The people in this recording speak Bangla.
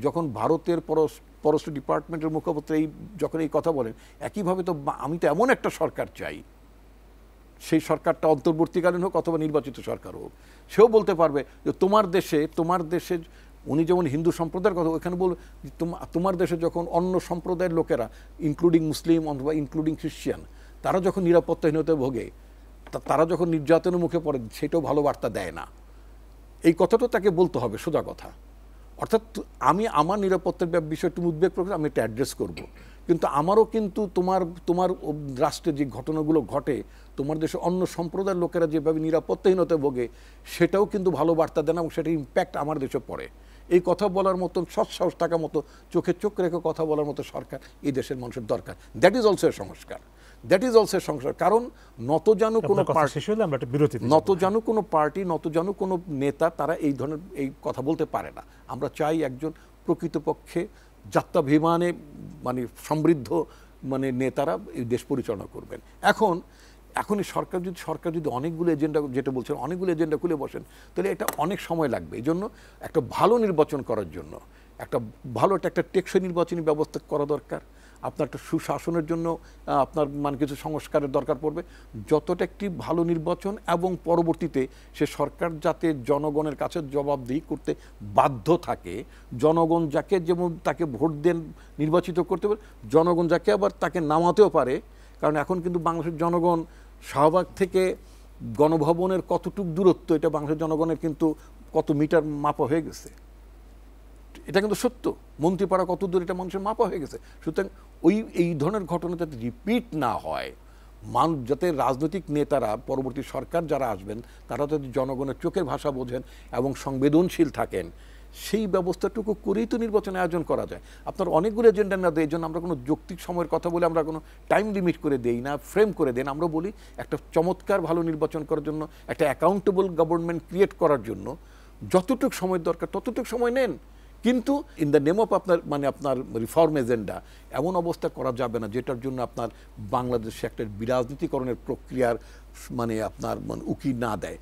যখন ভারতের পররাষ্ট্র ডিপার্টমেন্টের মুখপাত্র যখন এই কথা বলেন, একইভাবে তো আমি তো এমন একটা সরকার চাই, সেই সরকারটা অন্তর্বর্তীকালীন হোক অথবা নির্বাচিত সরকার হোক, সেও বলতে পারবে যে তোমার দেশে উনি যেমন হিন্দু সম্প্রদায়ের কথা ওখানে বল, তোমার দেশে যখন অন্য সম্প্রদায়ের লোকেরা ইনক্লুডিং মুসলিম অথবা ইনক্লুডিং খ্রিস্টান তারা যখন নিরাপত্তাহীনতায় ভোগে, তারা যখন নির্যাতনের মুখে পড়ে, সেটাও ভালো বার্তা দেয় না। এই কথাটা তাকে বলতে হবে, সোজা কথা। অর্থাৎ আমি আমার নিরাপত্তার বিষয়টি উদ্বেগ প্রকাশ আমি এটা অ্যাড্রেস করব, কিন্তু আমারও কিন্তু তোমার রাষ্ট্রে যে ঘটনাগুলো ঘটে, তোমার দেশে অন্য সম্প্রদায়ের লোকেরা যেভাবে নিরাপত্তাহীনতায় ভোগে, সেটাও কিন্তু ভালো বার্তা দেয় না এবং সেটার ইম্প্যাক্ট আমার দেশে পড়ে। এই কথা বলার মতন সৎসাহস থাকার মতো, চোখে চোখ রেখে কথা বলার মতো সরকার এই দেশের মানুষের দরকার। দ্যাট ইজ অলসো এ সংস্কার, দ্যাট ইজ অলসো এ সংস্কার। কারণ নতজানু কোনো পার্টি, নতজানু কোনো নেতা তারা এই ধরনের এই কথা বলতে পারে না। আমরা চাই একজন প্রকৃতপক্ষে যাত্রাভিমানে মানে সমৃদ্ধ মানে নেতারা এই দেশ পরিচালনা করবেন। এখনই সরকার যদি অনেকগুলো এজেন্ডা, যেটা বলছেন অনেকগুলো এজেন্ডা খুলে বসেন, তাহলে এটা অনেক সময় লাগবে। এই জন্য একটা ভালো নির্বাচন করার জন্য একটা টেকসই নির্বাচনী ব্যবস্থা করা দরকার। আপনার একটা সুশাসনের জন্য আপনার মানে কিছু সংস্কারের দরকার পড়বে। যতটা একটি ভালো নির্বাচন এবং পরবর্তীতে সে সরকার যাতে জনগণের কাছে জবাবদিহি করতে বাধ্য থাকে, জনগণ যাকে যেমন তাকে ভোট দেন নির্বাচিত করতে পারে, জনগণ যাকে আবার তাকে নামাতেও পারে। কারণ এখন কিন্তু বাংলাদেশের জনগণ শাহবাগ থেকে গণভবনের কতটুক দূরত্ব, এটা বাংলাদেশের জনগণের কিন্তু কত মিটার মাপা হয়ে গেছে, এটা কিন্তু সত্য। মন্ত্রীপাড়া কত দূর, এটা মানুষের মাপা হয়ে গেছে। সুতরাং এই ধরনের ঘটনা যাতে রিপিট না হয়, যাতে রাজনৈতিক নেতারা, পরবর্তী সরকার যারা আসবেন, তারা যদি জনগণের চোখের ভাষা বোঝেন এবং সংবেদনশীল থাকেন, সেই ব্যবস্থাটুকু করেই তো নির্বাচন আয়োজন করা যায়। আপনার অনেকগুলো এজেন্ডা না দেয়, এই জন্য আমরা কোনো যৌক্তিক সময়ের কথা বলে আমরা কোনো টাইম লিমিট করে দেই না, ফ্রেম করে দেন। আমরা বলি একটা চমৎকার ভালো নির্বাচন করার জন্য, একটা অ্যাকাউন্টেবল গভর্নমেন্ট ক্রিয়েট করার জন্য যতটুকু সময় দরকার ততটুকু সময় নেন। কিন্তু ইন দ্য নেম অফ আপনার রিফর্ম এজেন্ডা এমন অবস্থা করা যাবে না যেটার জন্য আপনার বাংলাদেশে একটা বিরাজনীতিকরণের প্রক্রিয়ার আপনার উকি না দেয়।